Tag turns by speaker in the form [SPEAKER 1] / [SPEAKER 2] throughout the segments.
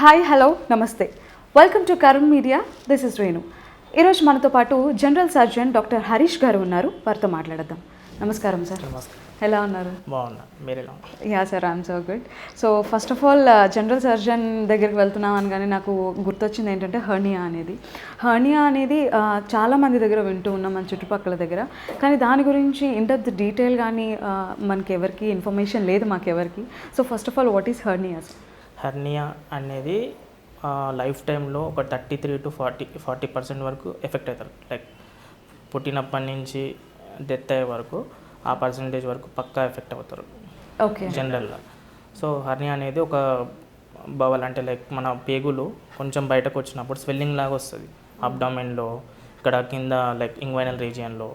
[SPEAKER 1] Hi hello నమస్తే welcome to Karun media. This is Renu. ఈరోజు మనతో పాటు జనరల్ సర్జన్ డాక్టర్ హరీష్ గారు ఉన్నారు. వారితో మాట్లాడదాం. నమస్కారం సార్.
[SPEAKER 2] నమస్కారం.
[SPEAKER 1] ఎలా ఉన్నారు?
[SPEAKER 2] బాగున్నా, మీరు ఎలా ఉన్నారు?
[SPEAKER 1] Yeah sir, I'm so good. So first of all general surgeon దగ్గరికి వెళ్తున్నాం అనగానే నాకు గుర్తొచ్చింది ఏంటంటే హర్నియా అనేది చాలామంది దగ్గర వింటూ ఉన్నాం, మన చుట్టుపక్కల దగ్గర. కానీ దాని గురించి ఇన్ డెప్త్ డీటెయిల్ కానీ మనకి ఎవరికి ఇన్ఫర్మేషన్ లేదు, మాకెవరికి. So first of all what is hernias?
[SPEAKER 2] Hernia అనేది లైఫ్ టైంలో ఒక 33 to 40% వరకు ఎఫెక్ట్ అవుతారు. లైక్ పుట్టినప్పటి నుంచి డెత్ అయ్యే వరకు ఆ పర్సంటేజ్ వరకు పక్కా ఎఫెక్ట్ అవుతారు
[SPEAKER 1] ఓకే
[SPEAKER 2] జనరల్గా. సో హెర్నియా అనేది ఒక బవల్, అంటే లైక్ మన పేగులు కొంచెం బయటకు వచ్చినప్పుడు స్వెల్లింగ్ లాగా వస్తుంది. అబ్డామెన్లో ఇక్కడ కింద లైక్ ఇంగ్వైనల్ రీజియన్లో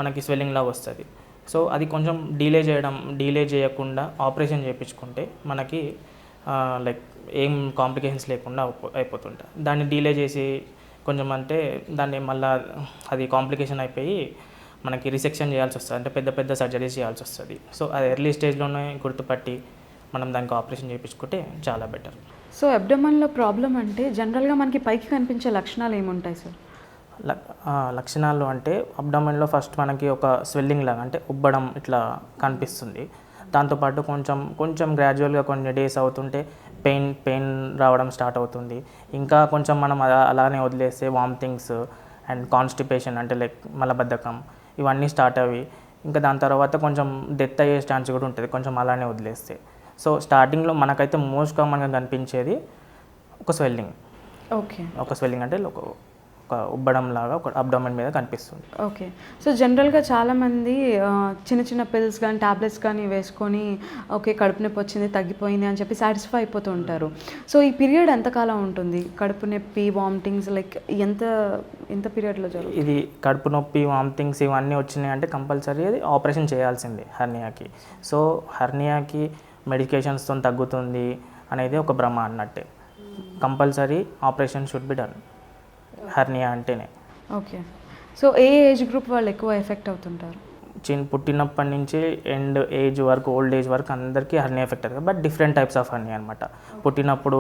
[SPEAKER 2] మనకి స్వెల్లింగ్ లాగా వస్తుంది. సో అది కొంచెం డీలే చేయకుండా ఆపరేషన్ చేయించుకుంటే మనకి లైక్ ఏం కాంప్లికేషన్స్ లేకుండా అయిపోతుంటాయి. దాన్ని డీలే చేసి కొంచెం అంటే దాన్ని మళ్ళీ అది కాంప్లికేషన్ అయిపోయి మనకి రిసెక్షన్ చేయాల్సి వస్తుంది, అంటే పెద్ద పెద్ద సర్జరీస్ చేయాల్సి వస్తుంది. సో అది ఎర్లీ స్టేజ్లోనే గుర్తుపట్టి మనం దానికి ఆపరేషన్ చేయించుకుంటే చాలా బెటర్.
[SPEAKER 1] సో అబ్డమన్లో ప్రాబ్లం అంటే జనరల్గా మనకి పైకి కనిపించే లక్షణాలు ఏముంటాయి సార్?
[SPEAKER 2] లక్షణాలు అంటే అబ్డామెన్లో ఫస్ట్ మనకి ఒక స్వెల్లింగ్ లాగా, అంటే ఉబ్బడం ఇట్లా కనిపిస్తుంది. దాంతోపాటు కొంచెం గ్రాడ్యువల్గా కొన్ని డేస్ అవుతుంటే పెయిన్ రావడం స్టార్ట్ అవుతుంది. ఇంకా కొంచెం మనం అలానే వదిలేస్తే వామిటింగ్స్ అండ్ కాన్స్టిపేషన్, అంటే లైక్ మలబద్ధకం, ఇవన్నీ స్టార్ట్ అవి ఇంకా దాని తర్వాత కొంచెం డెత్ అయ్యే ఛాన్స్ కూడా ఉంటుంది కొంచెం అలానే వదిలేస్తే. సో స్టార్టింగ్లో మనకైతే మోస్ట్ కామన్గా కనిపించేది ఒక స్వెల్లింగ్.
[SPEAKER 1] ఓకే,
[SPEAKER 2] ఒక స్వెల్లింగ్ అంటే ఒక ఉబ్బడం లాగా ఒక అబ్డామెన్ మీద కనిపిస్తుంది.
[SPEAKER 1] ఓకే. సో జనరల్గా చాలామంది చిన్న చిన్న పిల్స్ కానీ టాబ్లెట్స్ కానీ వేసుకొని ఓకే కడుపు నొప్పి వచ్చింది తగ్గిపోయింది అని చెప్పి సాటిస్ఫై అయిపోతూ ఉంటారు. సో ఈ పీరియడ్ ఎంతకాలం ఉంటుంది? కడుపు నొప్పి, వామిటింగ్స్ లైక్ ఎంత పీరియడ్లో జరుగుతుంది?
[SPEAKER 2] ఇది కడుపు నొప్పి, వామిటింగ్స్ ఇవన్నీ వచ్చినాయి అంటే కంపల్సరీ అది ఆపరేషన్ చేయాల్సిందే హెర్నియాకి. సో హెర్నియాకి మెడికేషన్స్తో తగ్గుతుంది అనేది ఒక భ్రమ అన్నట్టే. Compulsory operation should be done hernia అంటేనే.
[SPEAKER 1] ఓకే. సో ఏ ఏజ్ గ్రూప్ వాళ్ళు ఎక్కువ ఎఫెక్ట్ అవుతుంటారు?
[SPEAKER 2] పుట్టినప్పటి నుంచి ఎండ్ ఏజ్ వరకు, ఓల్డ్ ఏజ్ వరకు అందరికీ హెర్నియా ఎఫెక్ట్ అవుతుంది. But different types of hernia అనమాట. పుట్టినప్పుడు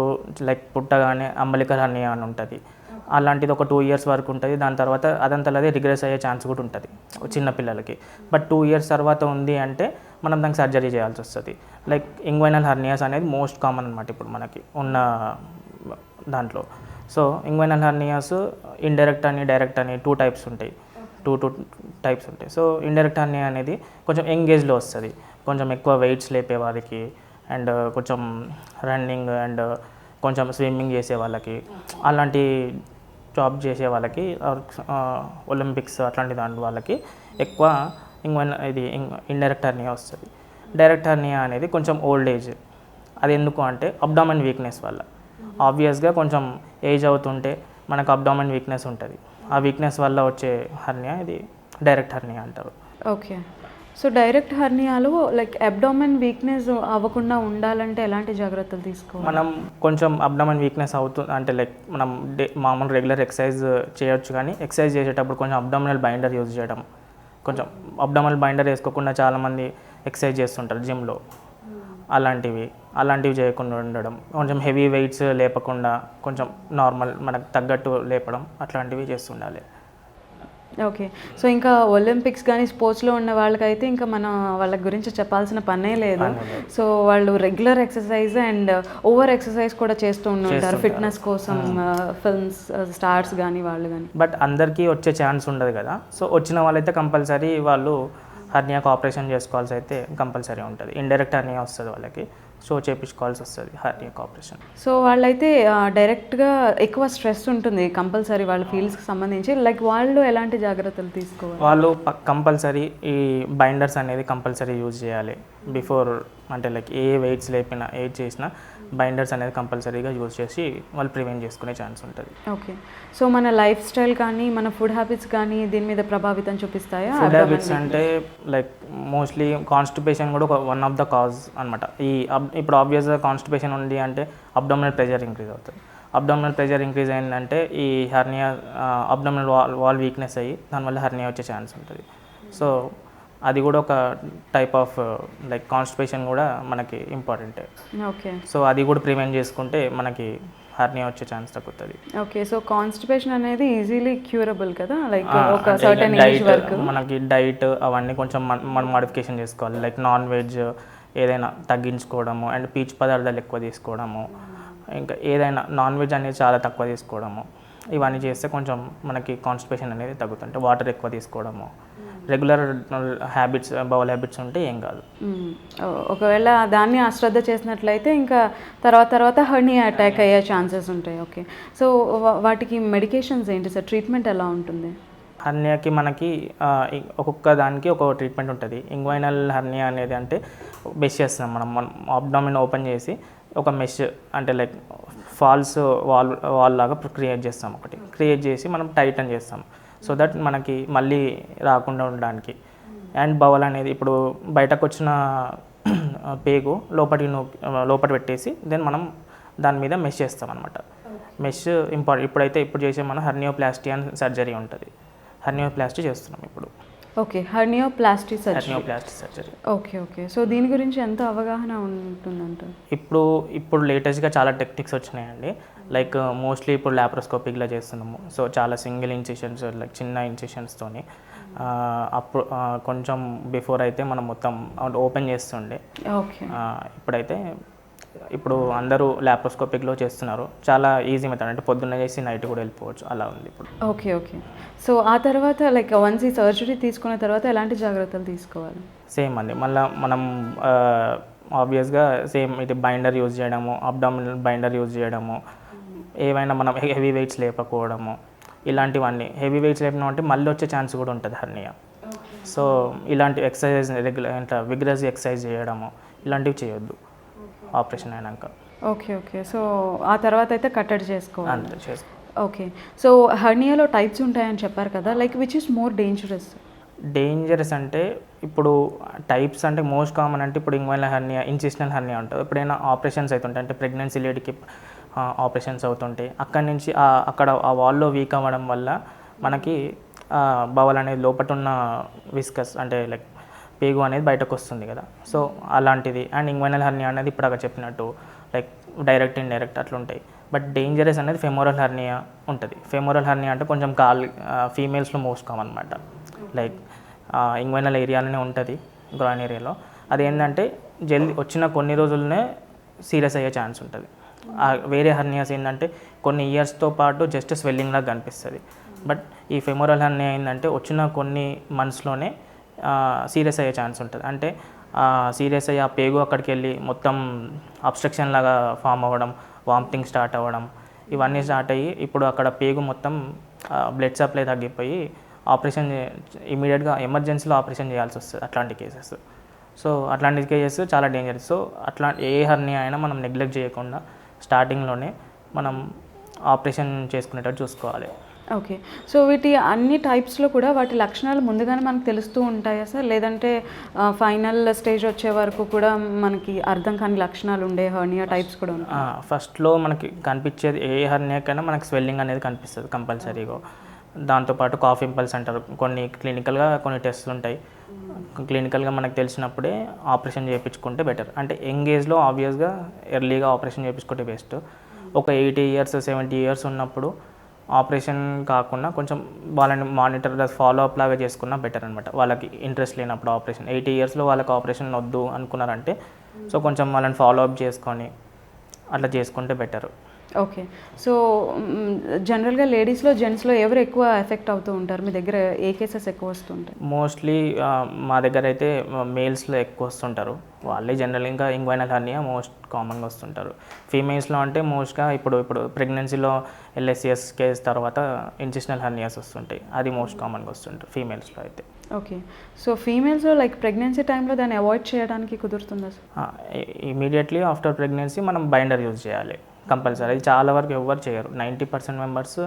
[SPEAKER 2] లైక్ పుట్టగానే అంబలికల్ హెర్నియా అని ఉంటుంది, అలాంటిది ఒక 2 years వరకు ఉంటుంది. దాని తర్వాత అదంతలాగే రిగ్రెస్ అయ్యే ఛాన్స్ కూడా ఉంటుంది చిన్నపిల్లలకి. బట్ 2 years తర్వాత ఉంది అంటే మనం దానికి సర్జరీ చేయాల్సి వస్తుంది. లైక్ ఇంగ్వైనల్ హెర్నియాస్ అనేది మోస్ట్ కామన్ అనమాట ఇప్పుడు మనకి ఉన్న దాంట్లో. సో ఇంగ్వైనల్ హెర్నియాస్ ఇండైరెక్ట్ అని, డైరెక్ట్ అని 2 types ఉంటాయి. టూ టైప్స్ ఉంటాయి. సో ఇండైరెక్ట్ హెర్నియా అనేది కొంచెం యంగ్ ఏజ్లో వస్తుంది, కొంచెం ఎక్కువ వెయిట్స్ లేపే వాళ్ళకి అండ్ కొంచెం రన్నింగ్ అండ్ కొంచెం స్విమ్మింగ్ చేసే వాళ్ళకి, అలాంటి జాబ్ చేసే వాళ్ళకి, ఒలింపిక్స్ అట్లాంటి దాంట్లో వాళ్ళకి ఎక్కువ ఇండైరెక్ట్ హెర్నియా వస్తుంది. డైరెక్ట్ హెర్నియా అనేది కొంచెం ఓల్డ్ ఏజ్. అది ఎందుకు అంటే అబ్డామెన్ వీక్నెస్ వల్ల. ఆబ్వియస్గా కొంచెం ఏజ్ అవుతుంటే మనకు అబ్డామెన్ వీక్నెస్ ఉంటుంది. ఆ వీక్నెస్ వల్ల వచ్చే హెర్నియా ఇది డైరెక్ట్ హెర్నియా అంటారు.
[SPEAKER 1] ఓకే. సో డైరెక్ట్ హెర్నియాలో లైక్ అబ్డామెన్ వీక్నెస్ అవ్వకుండా ఉండాలంటే ఎలాంటి జాగ్రత్తలు తీసుకోవాలి?
[SPEAKER 2] మనం కొంచెం అబ్డామెన్ వీక్నెస్ అవుతుంది అంటే లైక్ మనం మామూలు రెగ్యులర్ ఎక్సర్సైజ్ చేయొచ్చు, కానీ ఎక్సర్సైజ్ చేసేటప్పుడు కొంచెం అబ్డామినల్ బైండర్ యూజ్ చేయడం. కొంచెం అబ్డామినల్ బైండర్ వేసుకోకుండా చాలామంది ఎక్సర్సైజ్ చేస్తుంటారు జిమ్లో. అలాంటివి చేయకుండా ఉండడం, కొంచెం హెవీ వెయిట్స్ లేపకుండా కొంచెం నార్మల్ మనకు తగ్గట్టు లేపడం, అట్లాంటివి చేస్తుండాలి.
[SPEAKER 1] ఓకే. సో ఇంకా ఒలింపిక్స్ కానీ స్పోర్ట్స్లో ఉన్న వాళ్ళకైతే ఇంకా మనం వాళ్ళ గురించి చెప్పాల్సిన పనే లేదు. సో వాళ్ళు regular exercise and over exercise కూడా చేస్తూ ఉంటారు ఫిట్నెస్ కోసం, ఫిల్మ్స్ స్టార్స్ కానీ వాళ్ళు కానీ.
[SPEAKER 2] బట్ అందరికీ వచ్చే ఛాన్స్ ఉండదు కదా. సో వచ్చిన వాళ్ళైతే కంపల్సరీ వాళ్ళు హెర్నియాకి ఆపరేషన్ చేసుకోవాల్సి అయితే కంపల్సరీ ఉంటుంది. ఇండైరెక్ట్ హెర్నియా వస్తుంది వాళ్ళకి, సో చేయించుకోవాల్సి వస్తుంది హెర్నియాకి ఆపరేషన్.
[SPEAKER 1] సో వాళ్ళైతే డైరెక్ట్గా ఎక్కువ స్ట్రెస్ ఉంటుంది కంపల్సరీ వాళ్ళ ఫీల్డ్స్కి సంబంధించి. లైక్ వాళ్ళు ఎలాంటి జాగ్రత్తలు తీసుకోవాలి?
[SPEAKER 2] వాళ్ళు కంపల్సరీ ఈ బైండర్స్ అనేది కంపల్సరీ యూజ్ చేయాలి బిఫోర్, అంటే లైక్ ఏ వెయిట్స్ లేపినా ఏది చేసినా బైండర్స్ అనేది కంపల్సరీగా యూజ్ చేసి వాళ్ళు ప్రివెంట్ చేసుకునే ఛాన్స్ ఉంటుంది.
[SPEAKER 1] ఓకే. సో మన లైఫ్ స్టైల్ కానీ మన ఫుడ్ హ్యాబిట్స్ కానీ దీని మీద ప్రభావితం చూపిస్తాయా?
[SPEAKER 2] ఫుడ్ హ్యాబిట్స్ అంటే లైక్ మోస్ట్లీ కాన్స్టిపేషన్ కూడా ఒక వన్ ఆఫ్ ద కాజ్ అనమాట. ఇప్పుడు ఆబ్వియస్గా కాన్స్టిపేషన్ ఉంది అంటే అబ్డామినల్ ప్రెషర్ ఇంక్రీజ్ అవుతుంది. అబ్డామినల్ ప్రెషర్ ఇంక్రీజ్ అయిందంటే ఈ హెర్నియా అబ్డామినల్ వాల్ వీక్నెస్ అయ్యి దానివల్ల హెర్నియా వచ్చే ఛాన్స్ ఉంటుంది. సో అది కూడా ఒక టైప్ ఆఫ్ లైక్ కాన్స్టిపేషన్ కూడా మనకి ఇంపార్టెంటే.
[SPEAKER 1] ఓకే.
[SPEAKER 2] సో అది కూడా ప్రివెంట్ చేసుకుంటే మనకి హర్నియా వచ్చే ఛాన్స్ తగ్గుతుంది.
[SPEAKER 1] ఓకే. సో కాన్స్టిపేషన్ అనేది ఈజీలీ క్యూరబుల్ కదా, లైక్ ఒక
[SPEAKER 2] అంటే
[SPEAKER 1] సర్టెన్ ఏజ్ వరకు
[SPEAKER 2] మనకి డైట్ అవన్నీ కొంచెం మనం మాడిఫికేషన్ చేసుకోవాలి. లైక్ నాన్ వెజ్ ఏదైనా తగ్గించుకోవడము అండ్ పీచు పదార్థాలు ఎక్కువ తీసుకోవడము, ఇంకా ఏదైనా నాన్ వెజ్ అనేది చాలా తక్కువ తీసుకోవడము, ఇవన్నీ చేస్తే కొంచెం మనకి కాన్స్టిపేషన్ అనేది తగ్గుతుంటే వాటర్ ఎక్కువ తీసుకోవడము, రెగ్యులర్ హ్యాబిట్స్ బౌల్ హ్యాబిట్స్ ఉంటే ఏం కాదు.
[SPEAKER 1] ఒకవేళ దాన్ని అశ్రద్ధ చేసినట్లయితే ఇంకా తర్వాత హర్నియా అటాక్ అయ్యే ఛాన్సెస్ ఉంటాయి. ఓకే. సో వాటికి మెడికేషన్స్ ఏంటి సార్, ట్రీట్మెంట్ ఎలా ఉంటుంది?
[SPEAKER 2] హర్నియాకి మనకి ఒక్కొక్క దానికి ఒక్కొక్క ట్రీట్మెంట్ ఉంటుంది. ఇంగ్వైనల్ హర్నియా అనేది అంటే మెష్ చేస్తున్నాం మనం అబ్డామిన్ ఓపెన్ చేసి ఒక మెష్ అంటే లైక్ ఫాల్స్ వాల్ లాగా క్రియేట్ చేస్తాం, ఒకటి క్రియేట్ చేసి మనం టైటన్ చేస్తాం సో దట్ మనకి మళ్ళీ రాకుండా ఉండడానికి. అండ్ బవల్ అనేది ఇప్పుడు బయటకు వచ్చిన పేగు లోపటి పెట్టేసి దెన్ మనం దాని మీద మెష్ చేస్తాం అనమాట. Mesh important. ఇప్పుడు చేసే మనం హర్నియోప్లాస్టీ అని సర్జరీ ఉంటుంది, హర్నియోప్లాస్టీ చేస్తున్నాం ఇప్పుడు.
[SPEAKER 1] Okay, hernioplasty surgery. Okay. So దీని గురించి ఎంత అవగాహన ఉంటుందంట?
[SPEAKER 2] ఇప్పుడు లేటెస్ట్గా చాలా టెక్నిక్స్ వచ్చినాయండి. లైక్ మోస్ట్లీ ఇప్పుడు ల్యాప్రోస్కోపిక్లో చేస్తున్నాము. సో చాలా సింగిల్ ఇన్సిషన్స్ లైక్ చిన్న ఇన్సిషన్స్తోని. అప్పుడు కొంచెం బిఫోర్ అయితే మనం మొత్తం ఓపెన్ చేస్తుండే.
[SPEAKER 1] ఓకే.
[SPEAKER 2] ఇప్పుడు అందరూ ల్యాప్రోస్కోపిక్లో చేస్తున్నారు. చాలా ఈజీ మెథడ్, అంటే పొద్దున్న చేసి నైట్ కూడా వెళ్ళిపోవచ్చు, అలా ఉంది ఇప్పుడు.
[SPEAKER 1] ఓకే. సో ఆ తర్వాత లైక్ వన్స్ ఈ సర్జరీ తీసుకున్న తర్వాత ఎలాంటి జాగ్రత్తలు తీసుకోవాలి?
[SPEAKER 2] సేమ్ అండి, మళ్ళీ మనం ఆబ్వియస్గా సేమ్ ఇది బైండర్ యూజ్ చేయడము, అబ్డామినల్ బైండర్ యూజ్ చేయడము, ఏవైనా మనం హెవీ వెయిట్స్ లేపకపోవడము, ఇలాంటివన్నీ. హెవీ వెయిట్స్ లేపినా అంటే మళ్ళీ వచ్చే ఛాన్స్ కూడా ఉంటుంది హర్నియా. సో ఇలాంటి ఎక్సర్సైజ్ ఇట్లా విగ్రస్ ఎక్సర్సైజ్ చేయడము ఇలాంటివి చేయొద్దు ఆపరేషన్ అయినాక.
[SPEAKER 1] ఓకే. సో ఆ తర్వాత అయితే కట్టడి చేసుకోవాలి.
[SPEAKER 2] అంతే చేసుకో.
[SPEAKER 1] ఓకే. సో హర్నియాలో టైప్స్ ఉంటాయని చెప్పారు కదా, like which is more dangerous
[SPEAKER 2] అంటే ఇప్పుడు టైప్స్ అంటే మోస్ట్ కామన్ అంటే ఇప్పుడు ఇంగ్వైనల్ హర్నియా, ఇన్సిషనల్ హర్నియా ఉంటుంది. ఎప్పుడైనా ఆపరేషన్స్ అవుతుంటాయి, అంటే ప్రెగ్నెన్సీ లేడీకి ఆపరేషన్స్ అవుతుంటాయి. అక్కడి నుంచి అక్కడ ఆ వాల్లో వీక్ అవ్వడం వల్ల మనకి బవల్ అనేది లోపల ఉన్న విస్కస్ అంటే లైక్ పేగు అనేది బయటకు వస్తుంది కదా, సో అలాంటిది. అండ్ ఇంగ్వైనల్ హర్నియా అనేది ఇప్పుడు అక్కడ చెప్పినట్టు లైక్ డైరెక్ట్ ఇండైరెక్ట్ అట్లుంటాయి. బట్ డేంజరస్ అనేది ఫెమోరల్ హర్నియా ఉంటుంది. ఫెమోరల్ హర్నియా అంటే కొంచెం ఫీమేల్స్లో మోస్ట్ కామన్ అనమాట. లైక్ ఇంగ్వైనల్ ఏరియాలోనే ఉంటుంది, గ్రాయిన్ ఏరియాలో. అదేంటంటే జల్దీ వచ్చిన కొన్ని రోజులనే సీరియస్ అయ్యే ఛాన్స్ ఉంటుంది. వేరే హర్నియాస్ ఏంటంటే కొన్ని ఇయర్స్తో పాటు జస్ట్ స్వెల్లింగ్ లాగా కనిపిస్తుంది. బట్ ఈ ఫెమోరల్ హర్నియా ఏంటంటే వచ్చిన కొన్ని మంత్స్లోనే సీరియస్ అయ్యే ఛాన్స్ ఉంటుంది. అంటే సీరియస్ అయ్యి ఆ పేగు అక్కడికి వెళ్ళి మొత్తం అబ్స్ట్రక్షన్ లాగా ఫామ్ అవ్వడం, వామిటింగ్ స్టార్ట్ అవ్వడం, ఇవన్నీ స్టార్ట్ అయ్యి ఇప్పుడు అక్కడ పేగు మొత్తం బ్లడ్ సప్లై తగ్గిపోయి ఆపరేషన్ ఇమీడియట్గా ఎమర్జెన్సీలో ఆపరేషన్ చేయాల్సి వస్తుంది అట్లాంటి కేసెస్. సో అట్లాంటి కేసెస్ చాలా డేంజరస్. సో ఏ హర్నియా అయినా మనం నెగ్లెక్ట్ చేయకుండా స్టార్టింగ్లోనే మనం ఆపరేషన్ చేసుకునేటట్టు చూసుకోవాలి.
[SPEAKER 1] ఓకే. సో వీటి అన్ని టైప్స్లో కూడా వాటి లక్షణాలు ముందుగానే మనకు తెలుస్తూ ఉంటాయా సార్, లేదంటే ఫైనల్ స్టేజ్ వచ్చే వరకు కూడా మనకి అర్థం కాని లక్షణాలు ఉండే హర్నియా టైప్స్ కూడా ఉంటాయి?
[SPEAKER 2] ఫస్ట్లో మనకి కనిపించేది ఏ హర్నియాకైనా మనకి స్వెల్లింగ్ అనేది కనిపిస్తుంది కంపల్సరీగా. దాంతోపాటు కాఫ్ ఇంపల్స్ అంటారు, కొన్ని క్లినికల్గా కొన్ని టెస్ట్లు ఉంటాయి. క్లినికల్గా మనకు తెలిసినప్పుడే ఆపరేషన్ చేయించుకుంటే బెటర్. అంటే యంగ్ ఏజ్లో ఆబ్వియస్గా ఎర్లీగా ఆపరేషన్ చేయించుకుంటే బెస్ట్. ఒక 80 years 70 years ఉన్నప్పుడు ఆపరేషన్ కాకుండా కొంచెం వాళ్ళని మానిటర్ ఫాలో అప్ లాగా చేసుకున్నా బెటర్ అనమాట. వాళ్ళకి ఇంట్రెస్ట్ లేనప్పుడు ఆపరేషన్ 80 yearsలో వాళ్ళకి ఆపరేషన్ వద్దు అనుకున్నారంటే సో కొంచెం వాళ్ళని ఫాలో అప్ చేసుకొని అట్లా చేసుకుంటే బెటర్.
[SPEAKER 1] ఓకే. సో జనరల్గా లేడీస్లో జెంట్స్లో ఎవరు ఎక్కువ ఎఫెక్ట్ అవుతూ ఉంటారు? మీ దగ్గర ఏ కేసెస్ ఎక్కువ వస్తుంటాయి?
[SPEAKER 2] మోస్ట్లీ మా దగ్గర అయితే మేల్స్లో ఎక్కువ వస్తుంటారు. వాళ్ళే జనరల్ ఇంకా ఇంగ్వైనల్ హర్నియా మోస్ట్ కామన్గా వస్తుంటారు. ఫీమేల్స్లో అంటే మోస్ట్గా ఇప్పుడు ప్రెగ్నెన్సీలో LSCS కేస్ తర్వాత ఇన్సిషనల్ హర్నియాస్ వస్తుంటాయి, అది మోస్ట్ కామన్గా వస్తుంటారు ఫీమేల్స్లో అయితే.
[SPEAKER 1] ఓకే. సో ఫీమేల్స్లో లైక్ ప్రెగ్నెన్సీ టైంలో దాన్ని అవాయిడ్ చేయడానికి కుదురుతుందా సార్?
[SPEAKER 2] ఇమీడియట్లీ ఆఫ్టర్ ప్రెగ్నెన్సీ మనం బైండర్ యూజ్ చేయాలి కంపల్సరీ. అది చాలా వరకు ఎవరు చేయరు, 90% మెంబర్స్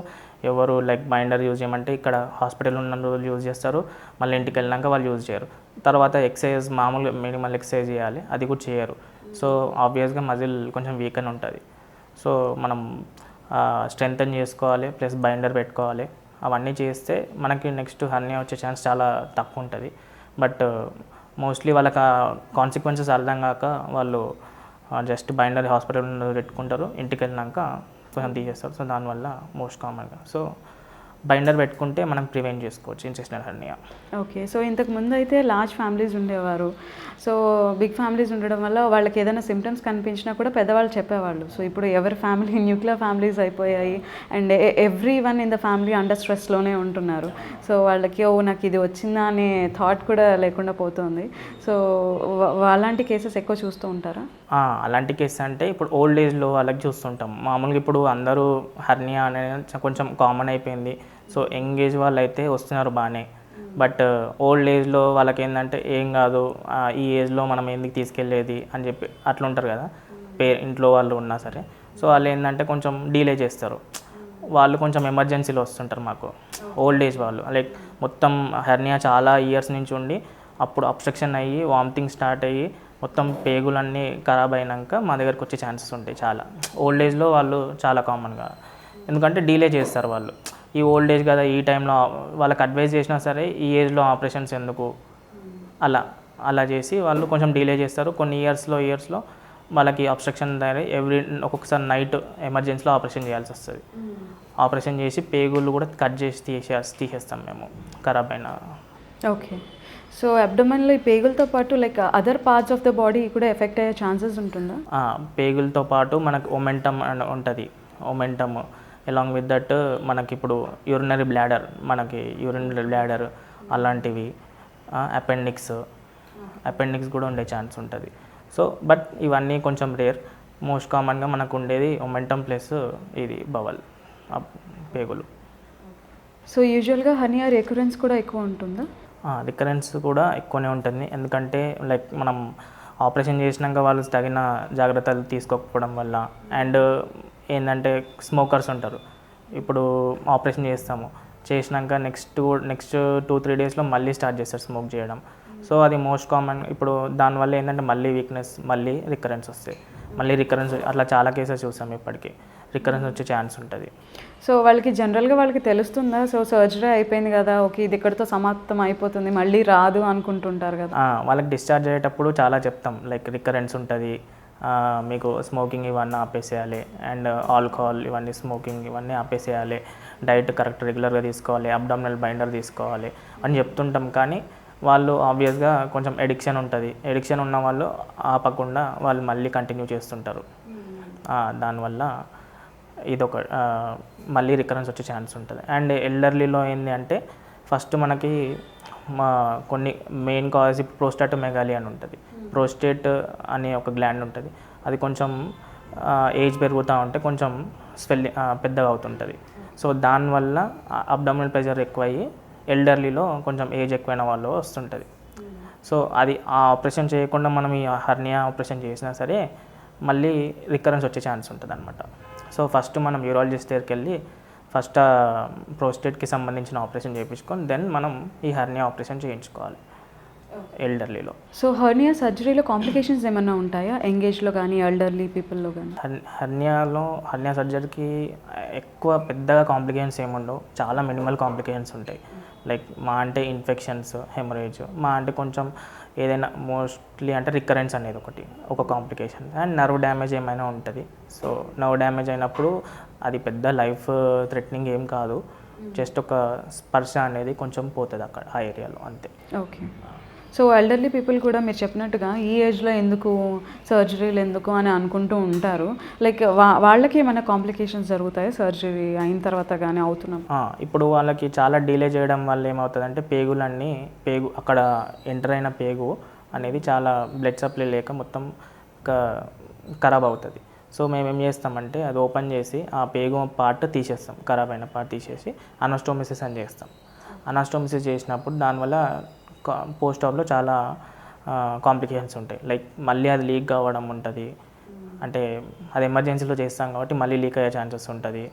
[SPEAKER 2] ఎవరు లైక్ బైండర్ యూజ్ చేయమంటే ఇక్కడ హాస్పిటల్ ఉన్న రోజులు యూజ్ చేస్తారు, మళ్ళీ ఇంటికి వెళ్ళినాక వాళ్ళు యూజ్ చేయరు. తర్వాత ఎక్సర్సైజ్ మామూలుగా మినిమల్ ఎక్సర్సైజ్ చేయాలి, అది కూడా చేయరు. సో ఆబ్వియస్గా మజిల్ కొంచెం వీక్ అని ఉంటుంది. సో మనం స్ట్రెంగ్తన్ చేసుకోవాలి, ప్లస్ బైండర్ పెట్టుకోవాలి. అవన్నీ చేస్తే మనకి నెక్స్ట్ హర్నియా వచ్చే ఛాన్స్ చాలా తక్కువ ఉంటుంది. బట్ మోస్ట్లీ వాళ్ళకి ఆ కాన్సిక్వెన్సెస్ అర్థం కాక వాళ్ళు జస్ట్ బైండర్ హాస్పిటల్ పెట్టుకుంటారు, ఇంటికి వెళ్ళినాక కొంచెం తీసేస్తారు. సో దానివల్ల మోస్ట్ కామన్గా సో బైండర్ పెట్టుకుంటే మనం ప్రివెంట్ చేసుకోవచ్చు ఇంటెస్టినల్ హెర్నియా.
[SPEAKER 1] ఓకే. సో ఇంతకు ముందు అయితే లార్జ్ ఫ్యామిలీస్ ఉండేవారు. సో బిగ్ ఫ్యామిలీస్ ఉండడం వల్ల వాళ్ళకి ఏదైనా సిమ్టమ్స్ కనిపించినా కూడా పెద్దవాళ్ళు చెప్పేవాళ్ళు. సో ఇప్పుడు ఎవరి ఫ్యామిలీ న్యూక్లియర్ ఫ్యామిలీస్ అయిపోయాయి and everyone in the family under స్ట్రెస్లోనే ఉంటున్నారు. సో వాళ్ళకి నాకు ఇది వచ్చిందా అనే థాట్ కూడా లేకుండా పోతుంది. సో అలాంటి కేసెస్ ఎక్కువ చూస్తూ ఉంటారా?
[SPEAKER 2] అలాంటి కేసెస్ అంటే ఇప్పుడు ఓల్డ్ ఏజ్లో వాళ్ళకి చూస్తుంటాం. మామూలుగా ఇప్పుడు అందరూ హెర్నియా అనేది కొంచెం కామన్ అయిపోయింది. సో యంగ్ ఏజ్ వాళ్ళు అయితే వస్తున్నారు బాగానే, బట్ ఓల్డ్ ఏజ్లో వాళ్ళకి ఏంటంటే ఏం కాదు, ఈ ఏజ్లో మనం ఎందుకు తీసుకెళ్ళేది అని చెప్పి అట్లా ఉంటారు కదా ఇంట్లో వాళ్ళు ఉన్నా సరే. సో వాళ్ళు ఏంటంటే కొంచెం డీలే చేస్తారు. వాళ్ళు కొంచెం ఎమర్జెన్సీలో వస్తుంటారు మాకు, ఓల్డ్ ఏజ్ వాళ్ళు. లైక్ మొత్తం హెర్నియా చాలా ఇయర్స్ నుంచి ఉండి అప్పుడు అబ్స్ట్రక్షన్ అయ్యి వామిటింగ్ స్టార్ట్ అయ్యి మొత్తం పేగులన్నీ ఖరాబ్ అయినాక మా దగ్గరికి వచ్చే ఛాన్సెస్ ఉంటాయి చాలా. ఓల్డ్ ఏజ్లో వాళ్ళు చాలా కామన్గా, ఎందుకంటే డీలే చేస్తారు వాళ్ళు. ఈ ఓల్డ్ ఏజ్ కదా, ఈ టైంలో వాళ్ళకి అడ్వైజ్ చేసినా సరే ఈ ఏజ్లో ఆపరేషన్స్ ఎందుకు అలా చేసి వాళ్ళు కొంచెం డీలే చేస్తారు. కొన్ని ఇయర్స్లో వాళ్ళకి అబ్స్ట్రక్షన్ తయారై ఒక్కొక్కసారి నైట్ ఎమర్జెన్సీలో ఆపరేషన్ చేయాల్సి వస్తుంది. ఆపరేషన్ చేసి పేగులు కూడా కట్ చేసి తీసేస్తాం మేము ఖరాబ్ అయిన.
[SPEAKER 1] ఓకే. సో అబ్డోమెన్లో ఈ పేగులతో పాటు like other parts of the body కూడా ఎఫెక్ట్ అయ్యే ఛాన్సెస్ ఉంటుందా?
[SPEAKER 2] పేగులతో పాటు మనకు ఒమెంటమ్ అని ఉంటుంది. ఒమెంటమ్ అలాంగ్ విత్ దట్ మనకి ఇప్పుడు యూరినరీ బ్లాడర్ అలాంటివి, అపెండిక్స్ కూడా ఉండే ఛాన్స్ ఉంటుంది. సో బట్ ఇవన్నీ కొంచెం రేర్. మోస్ట్ కామన్గా మనకు ఉండేది ఒమెంటమ్ ప్లస్ ఇది బవల్ పేగులు.
[SPEAKER 1] సో యూజువల్గా హెర్నియా రికరెన్స్ కూడా ఎక్కువ ఉంటుందా?
[SPEAKER 2] రికరెన్స్ కూడా ఎక్కువనే ఉంటుంది. ఎందుకంటే లైక్ మనం ఆపరేషన్ చేసినాక వాళ్ళు తగిన జాగ్రత్తలు తీసుకోకపోవడం వల్ల, అండ్ ఏంటంటే స్మోకర్స్ ఉంటారు. ఇప్పుడు ఆపరేషన్ చేసినాక నెక్స్ట్ 2-3 డేస్లో మళ్ళీ స్టార్ట్ చేస్తారు స్మోక్ చేయడం. సో అది మోస్ట్ కామన్. ఇప్పుడు దానివల్ల ఏంటంటే మళ్ళీ వీక్నెస్, మళ్ళీ రికరెన్స్ వస్తాయి. అట్లా చాలా కేసెస్ చూసాం. ఇప్పటికీ రికరెన్స్ వచ్చే ఛాన్స్ ఉంటుంది.
[SPEAKER 1] సో వాళ్ళకి జనరల్గా వాళ్ళకి తెలుస్తుందా? సో సర్జరీ అయిపోయింది కదా, ఓకే ఇది ఇక్కడితో సమాప్తం అయిపోతుంది, మళ్ళీ రాదు అనుకుంటుంటారు కదా.
[SPEAKER 2] వాళ్ళకి డిశ్చార్జ్ అయ్యేటప్పుడు చాలా చెప్తాం, లైక్ రికరెన్స్ ఉంటుంది, మీకు స్మోకింగ్ ఇవన్నీ ఆపేసేయాలి, అండ్ ఆల్కహాల్ స్మోకింగ్ ఇవన్నీ ఆపేసేయాలి, డైట్ కరెక్ట్ రెగ్యులర్గా తీసుకోవాలి, అబ్డామినల్ బైండర్ తీసుకోవాలి అని చెప్తుంటాం. కానీ వాళ్ళు ఆబ్వియస్గా కొంచెం ఎడిక్షన్ ఉన్న వాళ్ళు ఆపకుండా వాళ్ళు మళ్ళీ కంటిన్యూ చేస్తుంటారు. దానివల్ల ఇదొక మళ్ళీ రికరెన్స్ వచ్చే ఛాన్స్ ఉంటుంది. అండ్ ఎల్డర్లీలో ఏంటి అంటే ఫస్ట్ మనకి కొన్ని మెయిన్ కాజ్ ప్రోస్టాటోమెగాలి అని ఉంటుంది. ప్రోస్టేట్ అనే ఒక గ్లాండ్ ఉంటుంది. అది కొంచెం ఏజ్ పెరుగుతూ ఉంటే కొంచెం పెద్దగా అవుతుంటుంది. సో దానివల్ల అబ్డామినల్ ప్రెషర్ ఎక్కువయ్యి ఎల్డర్లీలో కొంచెం ఏజ్ ఎక్కువైన వాళ్ళు వస్తుంటుంది. సో అది ఆ ఆపరేషన్ చేయకుండా మనం ఈ హెర్నియా ఆపరేషన్ చేసినా సరే మళ్ళీ రికరెన్స్ వచ్చే ఛాన్స్ ఉంటుంది అనమాట. సో ఫస్ట్ మనం యూరాలజిస్ట్ దగ్గరికి వెళ్ళి ఫస్ట్ ప్రోస్టేట్కి సంబంధించిన ఆపరేషన్ చేయించుకొని దెన్ మనం ఈ హెర్నియా ఆపరేషన్ చేయించుకోవాలి ఎల్డర్లీలో.
[SPEAKER 1] సో హెర్నియా సర్జరీలో కాంప్లికేషన్స్ ఏమైనా ఉంటాయా ఎంగేజ్లో కానీ ఎల్డర్లీ పీపుల్లో కానీ?
[SPEAKER 2] హెర్నియా సర్జరీకి ఎక్కువ పెద్దగా కాంప్లికేషన్స్ ఏముండవు, చాలా మినిమల్ కాంప్లికేషన్స్ ఉంటాయి. లైక్ మా అంటే ఇన్ఫెక్షన్స్, హెమరేజ్, మా అంటే కొంచెం ఏదైనా మోస్ట్లీ అంటే రికరెన్స్ అనేది ఒక కాంప్లికేషన్, అండ్ నర్వ్ డ్యామేజ్ ఏమైనా ఉంటుంది. సో నర్వ్ డ్యామేజ్ అయినప్పుడు అది పెద్ద లైఫ్ థ్రెటనింగ్ ఏం కాదు, జస్ట్ ఒక స్పర్శ అనేది కొంచెం పోతుంది అక్కడ ఆ ఏరియాలో, అంతే.
[SPEAKER 1] ఓకే. సో ఎల్డర్లీ పీపుల్ కూడా మీరు చెప్పినట్టుగా ఈ ఏజ్లో ఎందుకు సర్జరీలు ఎందుకు అని అనుకుంటూ ఉంటారు. లైక్ వాళ్ళకి ఏమైనా కాంప్లికేషన్స్ జరుగుతాయి సర్జరీ అయిన తర్వాత కానీ అవుతున్నాం?
[SPEAKER 2] ఇప్పుడు వాళ్ళకి చాలా డిలే చేయడం వల్ల ఏమవుతుందంటే అక్కడ ఎంటర్ అయిన పేగు అనేది చాలా బ్లడ్ సప్లై లేక మొత్తం ఖరాబ్ అవుతుంది. సో మేము ఏం చేస్తామంటే అది ఓపెన్ చేసి ఆ పేగు పార్ట్ తీసేస్తాం, ఖరాబ్ అయిన పార్ట్ తీసేసి అనస్టోమిసిస్ అని చేస్తాం. అనస్టోమిసిస్ చేసినప్పుడు దానివల్ల పోస్ట్ ఆప్లో చాలా కాంప్లికేషన్స్ ఉంటాయి. లైక్ మళ్ళీ అది లీక్ కావడం ఉంటుంది, అంటే అది ఎమర్జెన్సీలో చేస్తాం కాబట్టి మళ్ళీ లీక్ అయ్యే ఛాన్సెస్ ఉంటుంది,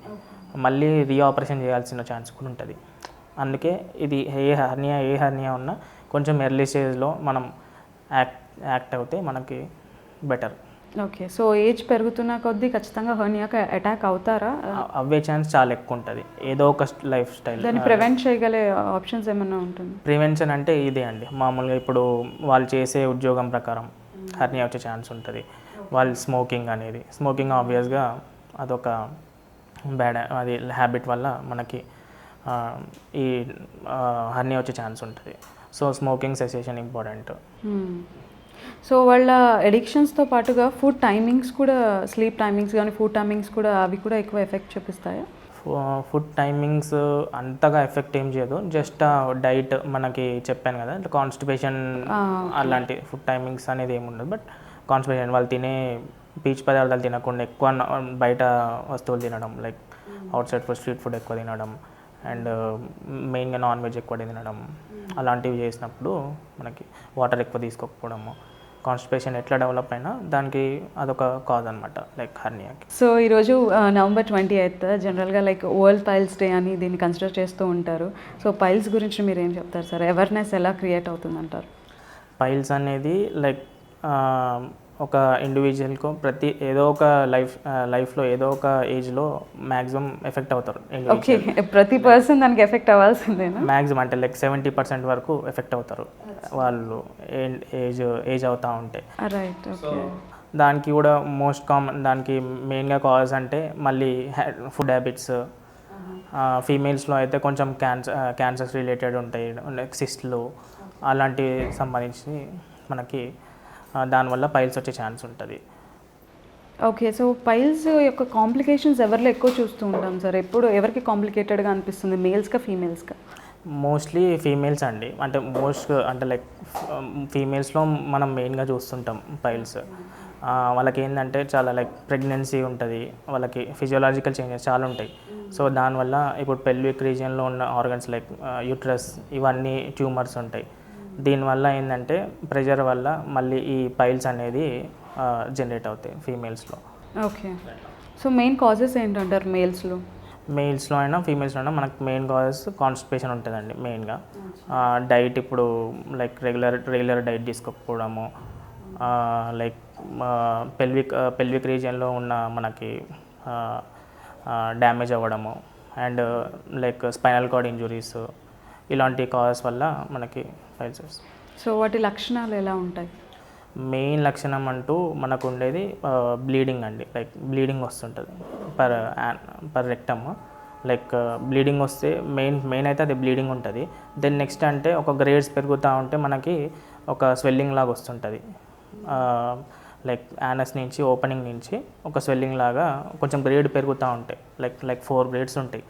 [SPEAKER 2] మళ్ళీ రీఆపరేషన్ చేయాల్సిన ఛాన్స్ కూడా ఉంటుంది. అందుకే ఇది ఏ హెర్నియా ఉన్నా కొంచెం ఎర్లీ స్టేజ్లో మనం యాక్ట్ అవుతే మనకి బెటర్.
[SPEAKER 1] ఓకే. సో ఏజ్ పెరుగుతున్న కొద్దీ ఖచ్చితంగా హెర్నియాకి అటాక్ అవుతారా?
[SPEAKER 2] అవే ఛాన్స్ చాలా ఎక్కువ ఉంటుంది. ఏదో ఒక లైఫ్ స్టైల్
[SPEAKER 1] దాన్ని ప్రివెంట్ చేయగలే ఆప్షన్స్ ఏమన్నా ఉంటుంది?
[SPEAKER 2] ప్రివెన్షన్ అంటే ఇదే అండి. మామూలుగా ఇప్పుడు వాళ్ళు చేసే ఉద్యోగం ప్రకారం హెర్నియా వచ్చే ఛాన్స్ ఉంటుంది. వాళ్ళు స్మోకింగ్ ఆబ్వియస్గా అదొక బ్యాడ్ అది హ్యాబిట్ వల్ల మనకి ఈ హెర్నియా వచ్చే ఛాన్స్ ఉంటుంది. So smoking cessation important.
[SPEAKER 1] So వాళ్ళ ఎడిక్షన్స్తో పాటుగా ఫుడ్ టైమింగ్స్ కూడా, స్లీప్ టైమింగ్స్ కానీ ఫుడ్ టైమింగ్స్ కూడా, అవి కూడా ఎక్కువ ఎఫెక్ట్ చూపిస్తాయా?
[SPEAKER 2] ఫుడ్ టైమింగ్స్ అంతగా ఎఫెక్ట్ ఏం చేయదు. జస్ట్ డైట్ మనకి చెప్పాను కదా, కాన్స్టిపేషన్ అలాంటి ఫుడ్ టైమింగ్స్ అనేది ఏమి ఉండదు. బట్ కాన్స్టిపేషన్ వాళ్ళు తినే పీచు పదార్థాలు తినకుండా ఎక్కువ బయట వస్తువులు తినడం, like out side food, street food ఎక్కువ తినడం, అండ్ మెయిన్గా నాన్ వెజ్ ఎక్కువ తినడం, అలాంటివి చేసినప్పుడు మనకి వాటర్ ఎక్కువ తీసుకోకపోవడము, కాన్స్టిపేషన్ ఎట్లా డెవలప్ అయినా దానికి అదొక కాజ్ అనమాట, లైక్ హెర్నియాకి.
[SPEAKER 1] సో ఈరోజు నవంబర్ 28 జనరల్గా లైక్ వరల్డ్ పైల్స్ డే అని దీన్ని కన్సిడర్ చేస్తూ ఉంటారు. సో పైల్స్ గురించి మీరు ఏం చెప్తారు సార్? అవేర్నెస్ ఎలా క్రియేట్ అవుతుందంటారు?
[SPEAKER 2] పైల్స్ అనేది లైక్ ఒక ఇండివిజువల్కు ఏదో ఒక లైఫ్లో ఏదో ఒక ఏజ్లో మ్యాక్సిమం ఎఫెక్ట్ అవుతారు.
[SPEAKER 1] ఓకే, ప్రతి పర్సన్ దానికి ఎఫెక్ట్ అవ్వాల్సిందేనా?
[SPEAKER 2] మ్యాక్సిమం అంటే లైక్ 70% వరకు ఎఫెక్ట్ అవుతారు వాళ్ళు ఏజ్ అవుతూ ఉంటే.
[SPEAKER 1] రైట్. ఓకే.
[SPEAKER 2] దానికి కూడా మోస్ట్ కామన్, దానికి మెయిన్గా కాజ్ అంటే మళ్ళీ ఫుడ్ హ్యాబిట్స్. ఫీమేల్స్లో అయితే కొంచెం క్యాన్సర్స్ రిలేటెడ్ ఉంటాయి, లైక్ సిస్ట్లు అలాంటివి సంబంధించి మనకి దానివల్ల పైల్స్ వచ్చే ఛాన్స్ ఉంటుంది.
[SPEAKER 1] ఓకే. సో పైల్స్ యొక్క కాంప్లికేషన్స్ ఎవరిలో ఎక్కువ చూస్తూ ఉంటాం సార్? ఎవరికి కాంప్లికేటెడ్గా అనిపిస్తుంది, మేల్స్కా ఫీమేల్స్కా?
[SPEAKER 2] మోస్ట్లీ ఫీమేల్స్ అండి. అంటే లైక్ ఫీమేల్స్లో మనం మెయిన్గా చూస్తుంటాం పైల్స్. వాళ్ళకి ఏంటంటే చాలా లైక్ ప్రెగ్నెన్సీ ఉంటుంది, వాళ్ళకి ఫిజియోలాజికల్ చేంజెస్ చాలా ఉంటాయి. సో దానివల్ల ఇప్పుడు పెల్విక్ రీజియన్లో ఉన్న ఆర్గన్స్ లైక్ యూట్రస్ ఇవన్నీ ట్యూమర్స్ ఉంటాయి. దీనివల్ల ఏంటంటే ప్రెషర్ వల్ల మళ్ళీ ఈ పైల్స్ అనేది జనరేట్ అవుతాయి ఫీమేల్స్లో.
[SPEAKER 1] ఓకే. సో మెయిన్ కాజెస్ ఏంటంటారు
[SPEAKER 2] మెయిల్స్లో అయినా ఫీమేల్స్లో అయినా మనకు మెయిన్ కాజెస్ కాన్స్టిపేషన్ ఉంటుందండి మెయిన్గా. డైట్ ఇప్పుడు లైక్ రెగ్యులర్ డైట్ తీసుకోకపోవడము, లైక్ పెల్విక్ రీజియన్లో ఉన్న మనకి డ్యామేజ్ అవ్వడము, and like spinal cord injuries, ఇలాంటి కాజెస్ వల్ల మనకి పైల్స్ వస్తాయి.
[SPEAKER 1] సో వాటి లక్షణాలు ఎలా ఉంటాయి?
[SPEAKER 2] మెయిన్ లక్షణం అంటూ మనకు ఉండేది బ్లీడింగ్ అండి. లైక్ బ్లీడింగ్ వస్తుంటుంది పర్ రెక్టమ్. లైక్ బ్లీడింగ్ వస్తే మెయిన్ అయితే అది బ్లీడింగ్ ఉంటుంది. దెన్ నెక్స్ట్ అంటే ఒక గ్రేడ్స్ పెరుగుతూ ఉంటే మనకి ఒక స్వెల్లింగ్ లాగా వస్తుంటుంది. లైక్ యానస్ నుంచి ఓపెనింగ్ నుంచి ఒక స్వెల్లింగ్ లాగా కొంచెం గ్రేడ్ పెరుగుతూ ఉంటాయి. లైక్ 4 గ్రేడ్స్ ఉంటాయి.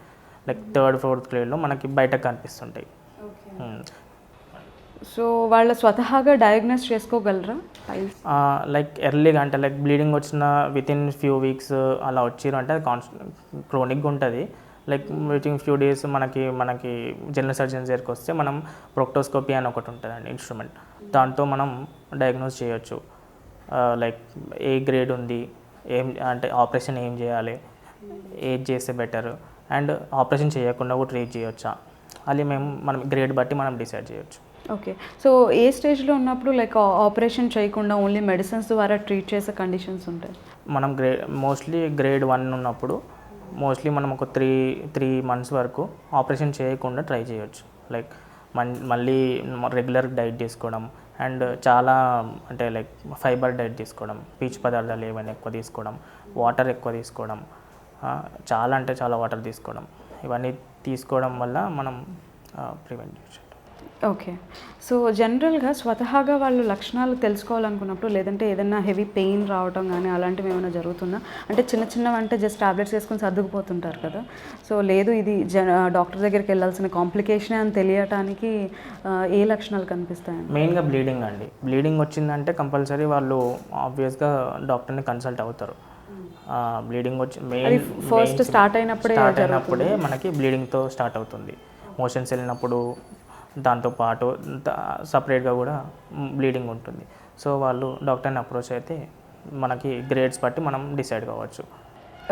[SPEAKER 2] లైక్ 3rd 4th గ్రేడ్లో మనకి బయటకు కనిపిస్తుంటాయి.
[SPEAKER 1] సో వాళ్ళ స్వతహాగా డయాగ్నోస్ చేసుకోగలరా పైల్స్?
[SPEAKER 2] లైక్ ఎర్లీగా అంటే లైక్ బ్లీడింగ్ వచ్చిన వితిన్ ఫ్యూ వీక్స్ అలా వచ్చిరు అంటే అది క్రోనిక్గా ఉంటుంది. లైక్ వితిన్ ఫ్యూ డేస్ మనకి జనరల్ సర్జన్ దగ్గరికి వస్తే మనం ప్రోక్టోస్కోపీ అని ఒకటి ఉంటుందండి ఇన్స్ట్రుమెంట్, దాంతో మనం డయాగ్నోస్ చేయొచ్చు. లైక్ ఏ గ్రేడ్ ఉంది, అంటే ఆపరేషన్ ఏం చేయాలి, ఏది చేస్తే బెటర్, అండ్ ఆపరేషన్ చేయకుండా కూడా ట్రీట్ చేయొచ్చా, అది మనం గ్రేడ్ బట్టి మనం డిసైడ్ చేయొచ్చు.
[SPEAKER 1] ఓకే. సో ఏ స్టేజ్లో ఉన్నప్పుడు లైక్ ఆపరేషన్ చేయకుండా ఓన్లీ మెడిసిన్స్ ద్వారా ట్రీట్ చేసే కండిషన్స్ ఉంటాయి?
[SPEAKER 2] మనం మోస్ట్లీ గ్రేడ్ 1 ఉన్నప్పుడు మోస్ట్లీ మనం ఒక 3 months వరకు ఆపరేషన్ చేయకుండా ట్రై చేయొచ్చు. లైక్ మళ్ళీ రెగ్యులర్ డైట్ తీసుకోవడం, అండ్ చాలా అంటే లైక్ ఫైబర్ డైట్ తీసుకోవడం, పీచు పదార్థాలు ఏమైనా ఎక్కువ తీసుకోవడం, వాటర్ ఎక్కువ తీసుకోవడం, చాలా వాటర్ తీసుకోవడం, ఇవన్నీ తీసుకోవడం వల్ల మనం ప్రివెంట్ చేయొచ్చు.
[SPEAKER 1] ఓకే. సో జనరల్గా స్వతహాగా వాళ్ళు లక్షణాలు తెలుసుకోవాలనుకున్నప్పుడు, లేదంటే ఏదైనా హెవీ పెయిన్ రావడం కానీ అలాంటివి ఏమైనా జరుగుతుందా? అంటే చిన్నవంటే జస్ట్ టాబ్లెట్స్ వేసుకొని సర్దుకుపోతుంటారు కదా. సో లేదు ఇది డాక్టర్ దగ్గరికి వెళ్ళాల్సిన కాంప్లికేషన్ అని తెలియటానికి ఏ లక్షణాలు కనిపిస్తాయండి?
[SPEAKER 2] మెయిన్గా బ్లీడింగ్ అండి. బ్లీడింగ్ వచ్చిందంటే కంపల్సరీ వాళ్ళు ఆబ్వియస్గా డాక్టర్ని కన్సల్ట్ అవుతారు. బ్లీడింగ్ వచ్చి
[SPEAKER 1] ఫస్ట్ స్టార్ట్ అయినప్పుడే
[SPEAKER 2] మనకి బ్లీడింగ్తో స్టార్ట్ అవుతుంది. మోషన్స్ వెళ్ళినప్పుడు దాంతోపాటు సపరేట్గా కూడా బ్లీడింగ్ ఉంటుంది. సో వాళ్ళు డాక్టర్ని అప్రోచ్ అయితే మనకి గ్రేడ్స్ బట్టి మనం డిసైడ్ కావచ్చు.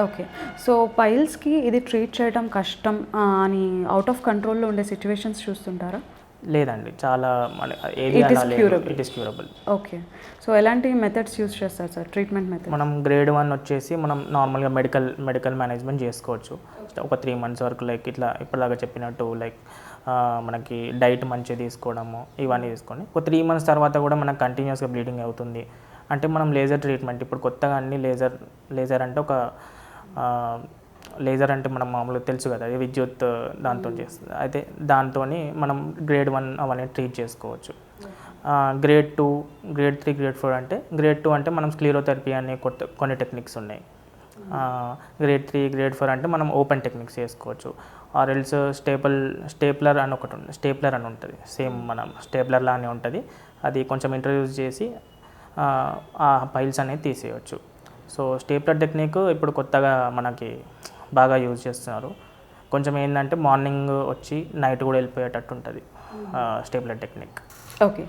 [SPEAKER 1] ఓకే. సో పైల్స్కి ఇది ట్రీట్ చేయడం కష్టం అని అవుట్ ఆఫ్ కంట్రోల్లో ఉండే సిచ్యువేషన్స్ చూస్తుంటారా?
[SPEAKER 2] లేదండి, చాలా మన ఏది
[SPEAKER 1] It is
[SPEAKER 2] అలా లేదు,
[SPEAKER 1] curable.
[SPEAKER 2] It is curable.
[SPEAKER 1] Okay. So ఎలాంటి మెథడ్స్ యూస్ చేస్తారు సార్, ట్రీట్మెంట్ మెథడ్?
[SPEAKER 2] మనం గ్రేడ్ 1 వచ్చేసి మనం నార్మల్గా మెడికల్ మేనేజ్మెంట్ చేసుకోవచ్చు ఒక 3 months వరకు. లైక్ ఇట్లా ఇప్పటిదాకా చెప్పినట్టు లైక్ మనకి డైట్ మంచిగా తీసుకోవడము ఇవన్నీ తీసుకొని ఒక 3 months తర్వాత కూడా మనకు కంటిన్యూస్గా బ్లీడింగ్ అవుతుంది అంటే మనం లేజర్ ట్రీట్మెంట్ ఇప్పుడు కొత్తగా అన్ని లేజర్ అంటే ఒక లేజర్ అంటే మనం మామూలుగా తెలుసు కదా, విద్యుత్ దాంతో చేస్తుంది. అయితే దాంతో మనం గ్రేడ్ 1 అవన్నీ ట్రీట్ చేసుకోవచ్చు. గ్రేడ్ 2, గ్రేడ్ 3, గ్రేడ్ 4 అంటే గ్రేడ్ 2 అంటే మనం స్క్లీరోథెరపీ అనే కొన్ని టెక్నిక్స్ ఉన్నాయి. గ్రేడ్ 3, గ్రేడ్ 4 అంటే మనం ఓపెన్ టెక్నిక్స్ చేసుకోవచ్చు. ఆర్ ఎల్స్ స్టేప్లర్ అని ఒకటి ఉంటుంది, స్టేప్లర్ అని ఉంటుంది, సేమ్ మనం స్టేప్లర్ లానే ఉంటుంది. అది కొంచెం ఇంట్రడ్యూస్ చేసి ఆ పైల్స్ అనేది తీసేయచ్చు. సో స్టేప్లర్ టెక్నిక్ ఇప్పుడు కొత్తగా మనకి బాగా యూజ్ చేస్తున్నారు. కొంచెం ఏంటంటే మార్నింగ్ వచ్చి నైట్ కూడా వెళ్ళిపోయేటట్టు ఉంటుంది stapler technique.
[SPEAKER 1] Okay.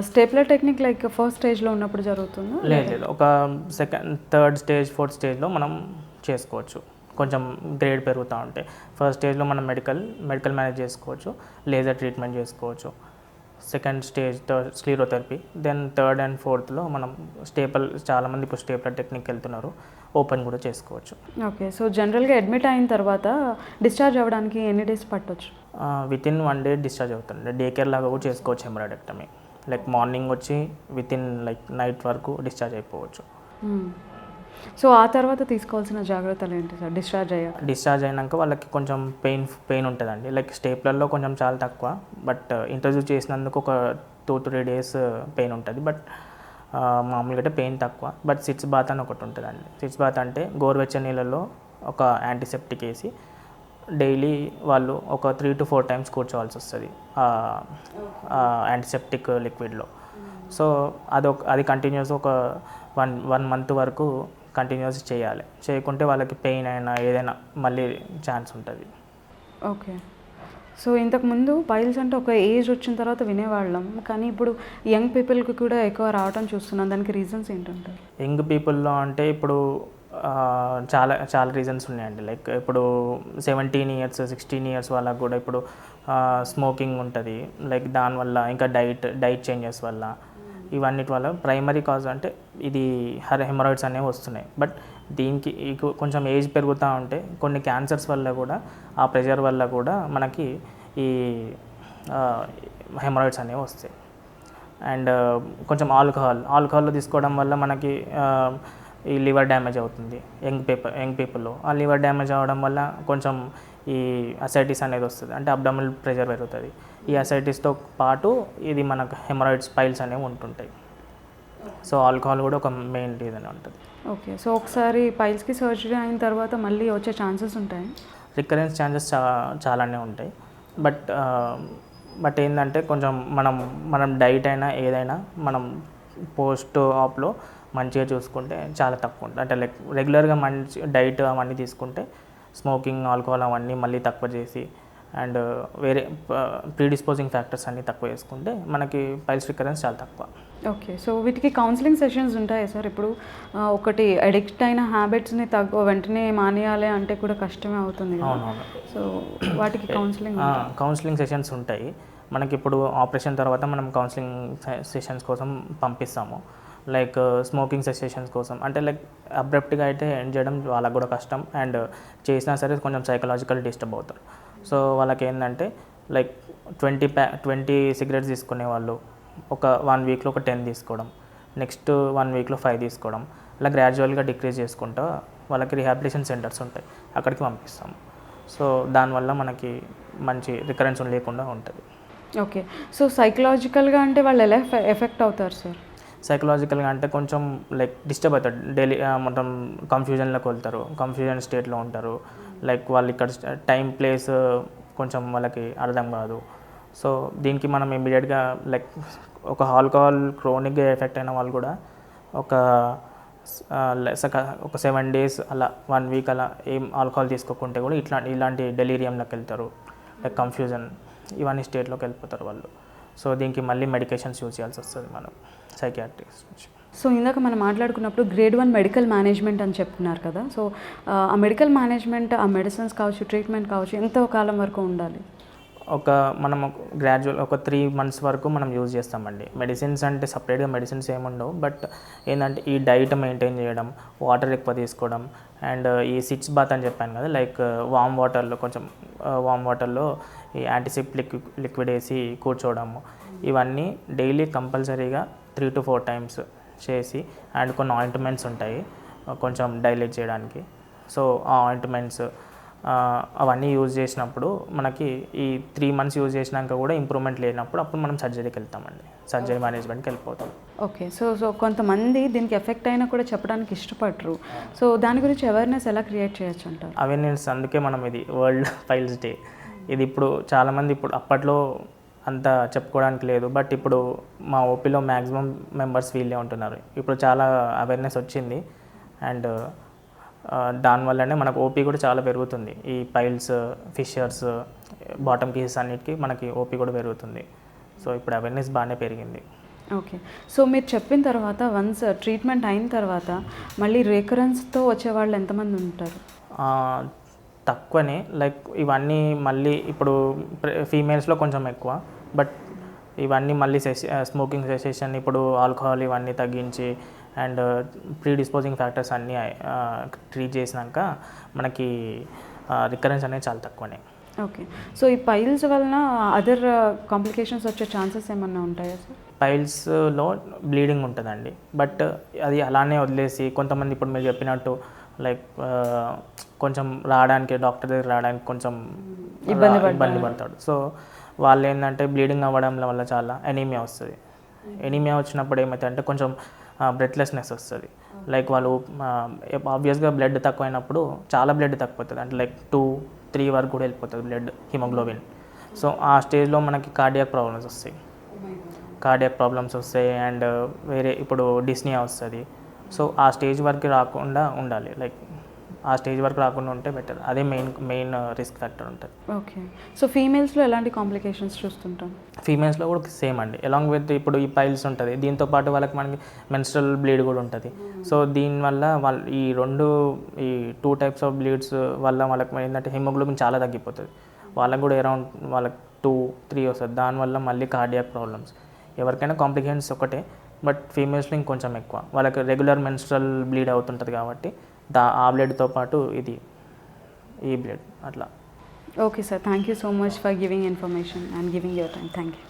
[SPEAKER 1] Stapler technique like first స్టేజ్లో ఉన్నప్పుడు జరుగుతుందా?
[SPEAKER 2] లేదు, ఒక సెకండ్, థర్డ్ స్టేజ్, ఫోర్త్ స్టేజ్లో మనం చేసుకోవచ్చు. కొంచెం గ్రేడ్ పెరుగుతూ ఉంటే ఫస్ట్ స్టేజ్లో మనం మెడికల్ మేనేజ్ చేసుకోవచ్చు, లేజర్ ట్రీట్మెంట్ చేసుకోవచ్చు. Second stage sclerotherapy, then third and ఫోర్త్లో మనం చాలామంది ఇప్పుడు స్టేప్లర్ టెక్నిక్ వెళ్తున్నారు, ఓపెన్ కూడా చేసుకోవచ్చు.
[SPEAKER 1] ఓకే. సో జనరల్గా అడ్మిట్ అయిన తర్వాత డిశ్చార్జ్ అవ్వడానికి ఎన్ని డేస్ పట్టొచ్చు?
[SPEAKER 2] వితిన్ 1 day డిశ్చార్జ్ అవుతుంది. డే కేర్ లాగా కూడా చేసుకోవచ్చు హెమరాయిడెక్టమీ. లైక్ మార్నింగ్ వచ్చి వితిన్ లైక్ నైట్ వరకు డిశ్చార్జ్ అయిపోవచ్చు.
[SPEAKER 1] సో ఆ తర్వాత తీసుకోవాల్సిన జాగ్రత్తలు ఏంటి సార్
[SPEAKER 2] డిశ్చార్జ్ అయినాక వాళ్ళకి కొంచెం పెయిన్ ఉంటుందండి. లైక్ స్టేప్లర్లో కొంచెం చాలా తక్కువ, బట్ ఇంట్రడ్యూస్ చేసినందుకు ఒక 2-3 days పెయిన్ ఉంటుంది. బట్ మామూలుగా అయితే పెయిన్ తక్కువ. బట్ సిట్స్ బాత్ అని ఒకటి ఉంటుందండి. సిట్స్ బాత్ అంటే గోరువెచ్చని నీళ్ళలో ఒక యాంటీసెప్టిక్ వేసి డైలీ వాళ్ళు ఒక 3 to 4 times కూర్చోవాల్సి వస్తుంది యాంటీసెప్టిక్ లిక్విడ్లో. సో అది కంటిన్యూస్ ఒక 1 month వరకు కంటిన్యూస్ చేయాలి. చేయకుంటే వాళ్ళకి పెయిన్ అయినా ఏదైనా మళ్ళీ ఛాన్స్ ఉంటుంది.
[SPEAKER 1] ఓకే. సో ఇంతకుముందు పైల్స్ అంటే ఒక ఏజ్ వచ్చిన తర్వాత వినేవాళ్ళం, కానీ ఇప్పుడు యంగ్ పీపుల్కి కూడా ఎక్కువ రావడం చూస్తున్నాం. దానికి రీజన్స్ ఏంటంటారు?
[SPEAKER 2] యంగ్ పీపుల్లో అంటే ఇప్పుడు చాలా రీజన్స్ ఉన్నాయండి. లైక్ ఇప్పుడు 17 years 16 years వాళ్ళకు కూడా ఇప్పుడు స్మోకింగ్ ఉంటుంది. లైక్ దానివల్ల ఇంకా డైట్ చేంజెస్ వల్ల ఇవన్నిటి వల్ల ప్రైమరీ కాజ్ అంటే ఇది హెమరాయిడ్స్ అనేవి వస్తున్నాయి. బట్ దీనికి కొంచెం ఏజ్ పెరుగుతూ ఉంటే కొన్ని క్యాన్సర్స్ వల్ల కూడా ఆ ప్రెషర్ వల్ల కూడా మనకి ఈ హెమరాయిడ్స్ అనేవి వస్తాయి. అండ్ కొంచెం ఆల్కహాల్ తీసుకోవడం వల్ల మనకి ఈ లివర్ డ్యామేజ్ అవుతుంది యంగ్ పీపుల్లో. ఆ లివర్ డ్యామేజ్ అవ్వడం వల్ల కొంచెం ఈ అసైటిస్ అనేది వస్తుంది, అంటే అబ్డామినల్ ప్రెషర్ పెరుగుతుంది. ఈ అసైటిస్తో పాటు ఇది మనకు హెమరాయిడ్స్ పైల్స్ అనేవి ఉంటుంటాయి. సో ఆల్కహాల్ కూడా ఒక మెయిన్ రీజన్ ఉంటుంది.
[SPEAKER 1] ఓకే. సో ఒకసారి పైల్స్కి సర్జరీ అయిన తర్వాత మళ్ళీ వచ్చే ఛాన్సెస్ ఉంటాయి?
[SPEAKER 2] రికరెన్స్ ఛాన్సెస్ చాలానే ఉంటాయి. బట్ ఏంటంటే కొంచెం మనం డైట్ అయినా ఏదైనా మనం పోస్ట్ ఆప్లో మంచిగా చూసుకుంటే చాలా తక్కువ ఉంటుంది. అంటే లైక్ రెగ్యులర్గా మంచి డైట్ అవన్నీ తీసుకుంటే స్మోకింగ్, ఆల్కహాల్ అవన్నీ మళ్ళీ తక్కువ చేసి అండ్ వేరే ప్రీడిస్పోజింగ్ ఫ్యాక్టర్స్ అన్నీ తక్కువ చేసుకుంటే మనకి పైల్స్ రికరెన్స్ చాలా తక్కువ.
[SPEAKER 1] ఓకే. సో వీటికి కౌన్సిలింగ్ సెషన్స్ ఉంటాయా సార్? ఇప్పుడు ఒకటి అడిక్ట్ అయిన హ్యాబిట్స్ని వెంటనే మానేయాలి అంటే కూడా కష్టమే అవుతుంది.
[SPEAKER 2] అవునవును.
[SPEAKER 1] సో వాటికి
[SPEAKER 2] కౌన్సిలింగ్ సెషన్స్ ఉంటాయి. మనకి ఇప్పుడు ఆపరేషన్ తర్వాత మనం కౌన్సిలింగ్ సెషన్స్ కోసం పంపిస్తాము. లైక్ స్మోకింగ్ సెషన్స్ కోసం అంటే లైక్ అబ్రప్ట్గా అయితే ఎండ్ చేయడం వాళ్ళకి కూడా కష్టం, అండ్ చేసినా సరే కొంచెం సైకలాజికల్ డిస్టర్బ్ అవుతారు. సో వాళ్ళకి ఏంటంటే లైక్ 20 cigarettes తీసుకునే వాళ్ళు ఒక 1 weekలో ఒక 10 తీసుకోవడం, నెక్స్ట్ 1 weekలో 5 తీసుకోవడం, అలా గ్రాడ్యువల్గా డిక్రీజ్ చేసుకుంటూ వాళ్ళకి రిహాబిలిటేషన్ సెంటర్స్ ఉంటాయి, అక్కడికి పంపిస్తాము. సో దానివల్ల మనకి మంచి రికరెన్స్ లేకుండా ఉంటుంది.
[SPEAKER 1] ఓకే. సో సైకలాజికల్గా అంటే వాళ్ళు ఎలా ఎఫెక్ట్ అవుతారు సార్?
[SPEAKER 2] సైకలాజికల్గా అంటే కొంచెం లైక్ డిస్టర్బ్ అవుతారు, డైలీ మొత్తం కన్ఫ్యూజన్లోకి వెళ్తారు, కన్ఫ్యూజన్ స్టేట్లో ఉంటారు. లైక్ వాళ్ళు ఇక్కడ టైం ప్లేస్ కొంచెం వాళ్ళకి అర్థం కాదు. సో దీనికి మనం ఇమీడియట్గా లైక్ ఒక ఆల్కహాల్ క్రోనిక్గా ఎఫెక్ట్ అయిన వాళ్ళు కూడా ఒక 7 days అలా 1 week అలా ఏం ఆల్కహాల్ తీసుకోకుంటే కూడా ఇలాంటి డెలీరియంలోకి వెళ్తారు, లైక్ కన్ఫ్యూజన్ ఇవన్నీ స్టేట్లోకి వెళ్ళిపోతారు వాళ్ళు. సో దీనికి మళ్ళీ మెడికేషన్స్ యూజ్ చేయాల్సి వస్తుంది మనం సైకియాట్రిస్ట్ నుంచి.
[SPEAKER 1] సో ఇందాక మనం మాట్లాడుకున్నప్పుడు గ్రేడ్ 1 మెడికల్ మేనేజ్మెంట్ అని చెప్తున్నారు కదా. సో ఆ మెడికల్ మేనేజ్మెంట్, ఆ మెడిసిన్స్ కావచ్చు, ట్రీట్మెంట్ కావచ్చు, ఎంతో కాలం వరకు ఉండాలి?
[SPEAKER 2] ఒక మనం గ్రాడ్యువల్ ఒక 3 months వరకు మనం యూజ్ చేస్తామండి. మెడిసిన్స్ అంటే సపరేట్గా మెడిసిన్స్ ఏముండవు, బట్ ఏంటంటే ఈ డైట్ మెయింటైన్ చేయడం, వాటర్ ఎక్కువ తీసుకోవడం, అండ్ ఈ సిట్స్ బాత్ అని చెప్పాను కదా, లైక్ వామ్ వాటర్లో ఈ యాంటీసెప్ట్ లిక్విడ్ వేసి కూర్చోవడము, ఇవన్నీ డైలీ కంపల్సరీగా 3 to 4 times చేసి, అండ్ కొన్ని ఆయింట్మెంట్స్ ఉంటాయి కొంచెం డైలేట్ చేయడానికి. సో ఆ ఆయింట్మెంట్స్ అవన్నీ యూజ్ చేసినప్పుడు మనకి ఈ 3 months యూజ్ చేసినాక కూడా ఇంప్రూవ్మెంట్ లేనప్పుడు అప్పుడు మనం సర్జరీకి వెళ్తామండి, సర్జరీ మేనేజ్మెంట్కి వెళ్ళిపోతాం.
[SPEAKER 1] ఓకే. సో కొంతమంది దీనికి ఎఫెక్ట్ అయినా కూడా చెప్పడానికి ఇష్టపడరు. సో దాని గురించి అవేర్నెస్ ఎలా క్రియేట్ చేయొచ్చు అంటారు?
[SPEAKER 2] అవేర్నెస్ అందుకే మనం ఇది వరల్డ్ పైల్స్ డే, ఇది ఇప్పుడు చాలామంది ఇప్పుడు అప్పట్లో అంత చెప్పుకోవడానికి లేదు, బట్ ఇప్పుడు మా ఓపీలో మ్యాక్సిమం మెంబర్స్ వీళ్ళే ఉంటున్నారు. ఇప్పుడు చాలా అవేర్నెస్ వచ్చింది, అండ్ దానివల్లనే మనకు ఓపీ కూడా చాలా పెరుగుతుంది. ఈ పైల్స్, ఫిషర్స్, బాటమ్ కేసెస్ అన్నిటికీ మనకి ఓపీ కూడా పెరుగుతుంది. సో ఇప్పుడు అవేర్నెస్ బాగానే పెరిగింది.
[SPEAKER 1] ఓకే. సో మీరు చెప్పిన తర్వాత వన్స్ ట్రీట్మెంట్ అయిన తర్వాత మళ్ళీ రికరెన్స్తో వచ్చేవాళ్ళు ఎంతమంది ఉంటారు?
[SPEAKER 2] తక్కువనే, లైక్ ఇవన్నీ మళ్ళీ ఇప్పుడు ఫీమేల్స్లో కొంచెం ఎక్కువ, బట్ ఇవన్నీ మళ్ళీ స్మోకింగ్ సెసేషన్, ఇప్పుడు ఆల్కహాల్ ఇవన్నీ తగ్గించి అండ్ ప్రీడిస్పోజింగ్ ఫ్యాక్టర్స్ అన్నీ ట్రీట్ చేసినాక మనకి రికరెన్స్ అనేది చాలా తక్కువనే.
[SPEAKER 1] ఓకే. సో ఈ పైల్స్ వలన అదర్ కాంప్లికేషన్స్ వచ్చే ఛాన్సెస్ ఏమన్నా ఉంటాయా సార్?
[SPEAKER 2] పైల్స్లో బ్లీడింగ్ ఉంటుందండి, బట్ అది అలానే వదిలేసి కొంతమంది ఇప్పుడు మీరు చెప్పినట్టు లైక్ కొంచెం డాక్టర్ దగ్గర రావడానికి కొంచెం ఇబ్బంది పడతాడు. సో వాళ్ళు ఏంటంటే బ్లీడింగ్ అవ్వడం వల్ల చాలా ఎనీమియా వస్తుంది. ఎనీమియా వచ్చినప్పుడు ఏమవుతుందంటే కొంచెం బ్రెత్లెస్నెస్ వస్తుంది. లైక్ వాళ్ళు ఆబ్వియస్గా బ్లడ్ తక్కువైనప్పుడు చాలా బ్లడ్ తక్కువవుతుంది, అంటే లైక్ 2-3 వరకు కూడా వెళ్ళిపోతుంది బ్లడ్ హిమోగ్లోబిన్. సో ఆ స్టేజ్లో మనకి కార్డియాక్ ప్రాబ్లమ్స్ వస్తాయి అండ్ వేరే ఇప్పుడు డిస్నియా వస్తుంది. సో ఆ స్టేజ్ వరకు రాకుండా ఉండాలి, లైక్ ఆ స్టేజ్ వరకు రాకుండా ఉంటే బెటర్. అదే మెయిన్ రిస్క్ ఫ్యాక్టర్ ఉంటుంది.
[SPEAKER 1] ఓకే. సో ఫీమేల్స్లో ఎలాంటి కాంప్లికేషన్స్ చూస్తుంటాం?
[SPEAKER 2] ఫీమేల్స్లో కూడా సేమ్ అండి, అలాంగ్ విత్ ఇప్పుడు ఈ పైల్స్ ఉంటుంది, దీంతో పాటు వాళ్ళకి మనకి మెన్స్ట్రల్ బ్లీడ్ కూడా ఉంటుంది. సో దీనివల్ల ఈ 2 types ఆఫ్ బ్లీడ్స్ వల్ల వాళ్ళకి ఏంటంటే హిమోగ్లోబిన్ చాలా తగ్గిపోతుంది. వాళ్ళకి కూడా అరౌండ్ వాళ్ళకి 2-3 వస్తుంది. దానివల్ల మళ్ళీ కార్డియాక్ ప్రాబ్లమ్స్, ఎవరికైనా కాంప్లికేషన్స్ ఒకటే, బట్ ఫీమేల్స్లో ఇంకొంచెం ఎక్కువ. వాళ్ళకి రెగ్యులర్ మెన్స్ట్రల్ బ్లీడ్ అవుతుంటుంది కాబట్టి ఆ బ్లడ్తో పాటు ఈ బ్లడ్ అట్లా.
[SPEAKER 1] Okay sir, thank you so much for giving information and giving your time. Thank you.